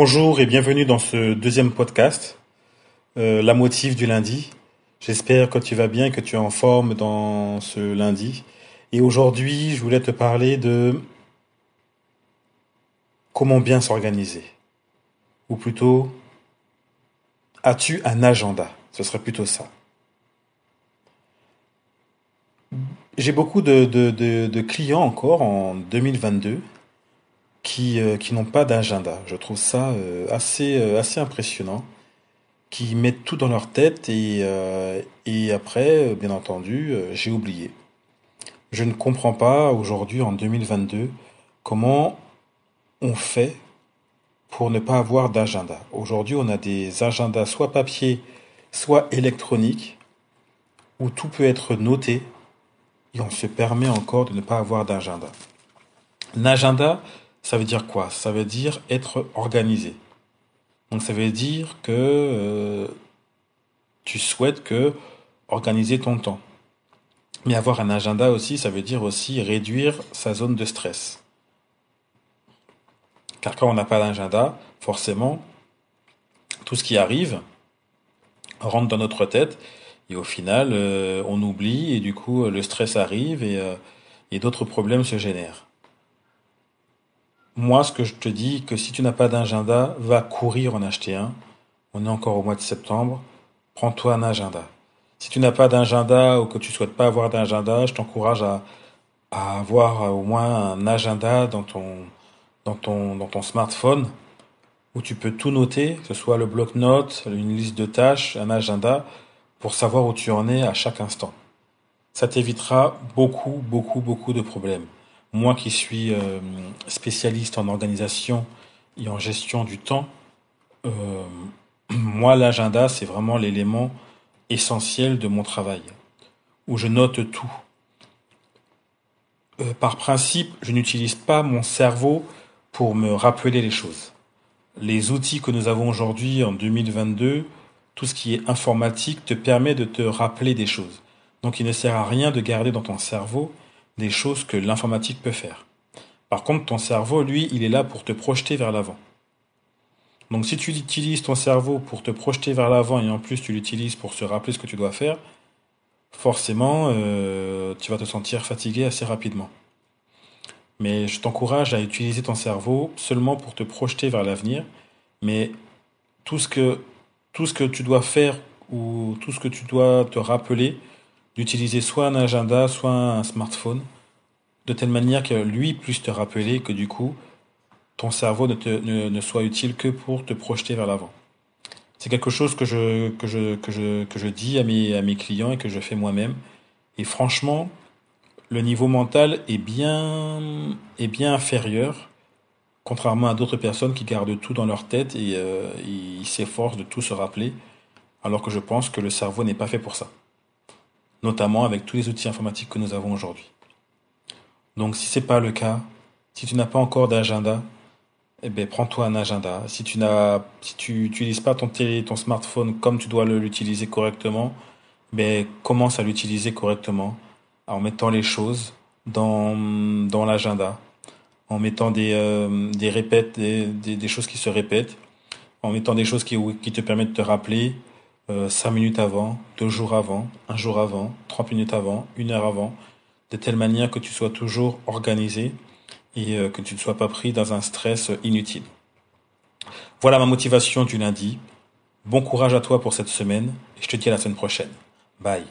Bonjour et bienvenue dans ce deuxième podcast, La motive du lundi. J'espère que tu vas bien et que tu es en forme dans ce lundi. Et aujourd'hui, je voulais te parler de comment bien s'organiser. Ou plutôt, as-tu un agenda? Ce serait plutôt ça. J'ai beaucoup de clients encore en 2022 qui n'ont pas d'agenda. Je trouve ça assez impressionnant. Qui mettent tout dans leur tête et après, bien entendu, j'ai oublié. Je ne comprends pas aujourd'hui, en 2022, comment on fait pour ne pas avoir d'agenda. Aujourd'hui, on a des agendas soit papier, soit électroniques, où tout peut être noté et on se permet encore de ne pas avoir d'agenda. Un agenda, ça veut dire quoi? Ça veut dire être organisé. Donc ça veut dire que tu souhaites que organiser ton temps. Mais avoir un agenda aussi, ça veut dire aussi réduire sa zone de stress. Car quand on n'a pas d'agenda, forcément, tout ce qui arrive rentre dans notre tête et au final, on oublie et du coup, le stress arrive et d'autres problèmes se génèrent. Moi, ce que je te dis, que si tu n'as pas d'agenda, va courir en acheter un. On est encore au mois de septembre. Prends-toi un agenda. Si tu n'as pas d'agenda ou que tu souhaites pas avoir d'agenda, je t'encourage à avoir au moins un agenda dans ton smartphone où tu peux tout noter, que ce soit le bloc-notes, une liste de tâches, un agenda, pour savoir où tu en es à chaque instant. Ça t'évitera beaucoup de problèmes. Moi qui suis spécialiste en organisation et en gestion du temps, euh, moi l'agenda c'est vraiment l'élément essentiel de mon travail, où je note tout. Par principe, je n'utilise pas mon cerveau pour me rappeler les choses. Les outils que nous avons aujourd'hui en 2022, tout ce qui est informatique te permet de te rappeler des choses. Donc il ne sert à rien de garder dans ton cerveau des choses que l'informatique peut faire. Par contre, ton cerveau, lui, il est là pour te projeter vers l'avant. Donc si tu utilises ton cerveau pour te projeter vers l'avant et en plus tu l'utilises pour se rappeler ce que tu dois faire, forcément, tu vas te sentir fatigué assez rapidement. Mais je t'encourage à utiliser ton cerveau seulement pour te projeter vers l'avenir. Mais tout ce que, tout ce que tu dois faire ou tout ce que tu dois te rappeler, d'utiliser soit un agenda, soit un smartphone, de telle manière que lui puisse te rappeler que du coup, ton cerveau ne soit utile que pour te projeter vers l'avant. C'est quelque chose que je dis à mes clients et que je fais moi-même. Et franchement, le niveau mental est bien inférieur, contrairement à d'autres personnes qui gardent tout dans leur tête et ils s'efforcent de tout se rappeler, alors que je pense que le cerveau n'est pas fait pour ça, notamment avec tous les outils informatiques que nous avons aujourd'hui. Donc si c'est pas le cas, si tu n'as pas encore d'agenda, eh ben prends-toi un agenda. Si tu utilises pas ton smartphone comme tu dois l'utiliser correctement, ben commence à l'utiliser correctement en mettant les choses dans l'agenda, en mettant des répètes, des choses qui se répètent, en mettant des choses qui te permettent de te rappeler 5 minutes avant, 2 jours avant, un jour avant, 30 minutes avant, 1 heure avant, de telle manière que tu sois toujours organisé et que tu ne sois pas pris dans un stress inutile. Voilà ma motivation du lundi. Bon courage à toi pour cette semaine et je te dis à la semaine prochaine. Bye.